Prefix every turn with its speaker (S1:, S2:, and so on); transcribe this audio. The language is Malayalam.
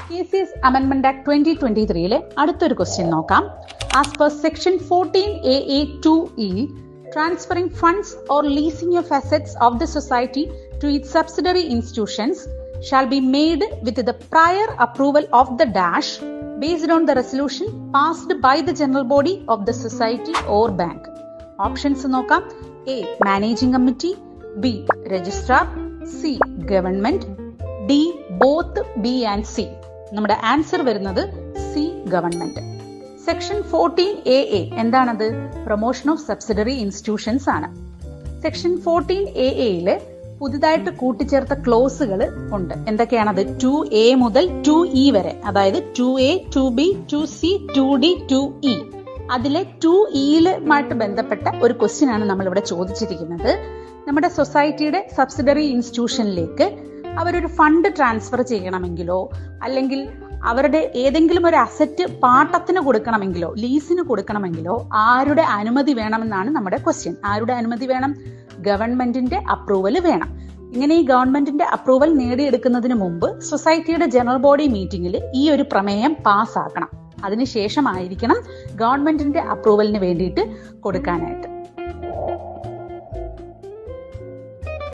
S1: KCS Amendment Act 2023 അടുത്തൊരു ക്വസ്റ്റ്യൻ നോക്കാം. As per section 14AA(2)(e), transferring funds or leasing of assets of the society to its subsidiary institutions shall be made with the prior approval of the dash based on the resolution passed by the general body of the society or bank. Options നോക്കാം. A. Managing Committee, B. Registrar, C. Government, D. Both B and C. നമ്മുടെ ആൻസർ വരുന്നത് C. ഗവൺമെന്റ്. സെക്ഷൻ 14AA എന്താണത്? പ്രൊമോഷൻ ഓഫ് സബ്സിഡറി ഇൻസ്റ്റിറ്റ്യൂഷൻസ് ആണ്. സെക്ഷൻ 14AA പുതുതായിട്ട് കൂട്ടിച്ചേർത്ത ക്ലോസുകൾ ഉണ്ട്. എന്തൊക്കെയാണത്? 2A മുതൽ 2E വരെ, അതായത് 2A, 2B, 2C, 2D, 2E. അതിലെ 2Eയുമായിട്ട് ബന്ധപ്പെട്ട ഒരു ക്വസ്റ്റ്യൻ ആണ് നമ്മളിവിടെ ചോദിച്ചിരിക്കുന്നത്. നമ്മുടെ സൊസൈറ്റിയുടെ സബ്സിഡറി ഇൻസ്റ്റിറ്റ്യൂഷനിലേക്ക് അവരൊരു ഫണ്ട് ട്രാൻസ്ഫർ ചെയ്യണമെങ്കിലോ അല്ലെങ്കിൽ അവരുടെ ഏതെങ്കിലും ഒരു അസറ്റ് പാട്ടത്തിന് കൊടുക്കണമെങ്കിലോ ലീസിന് കൊടുക്കണമെങ്കിലോ ആരുടെ അനുമതി വേണമെന്നാണ് നമ്മുടെ ക്വസ്റ്റ്യൻ. ആരുടെ അനുമതി വേണം? ഗവൺമെന്റിന്റെ അപ്രൂവൽ വേണം. ഇങ്ങനെ ഈ ഗവൺമെന്റിന്റെ അപ്രൂവൽ നേടിയെടുക്കുന്നതിന് മുമ്പ് സൊസൈറ്റിയുടെ ജനറൽ ബോഡി മീറ്റിംഗിൽ ഈ ഒരു പ്രമേയം പാസ്സാക്കണം. അതിനുശേഷമായിരിക്കണം ഗവൺമെന്റിന്റെ അപ്രൂവലിന് വേണ്ടിയിട്ട് കൊടുക്കാനായിട്ട്.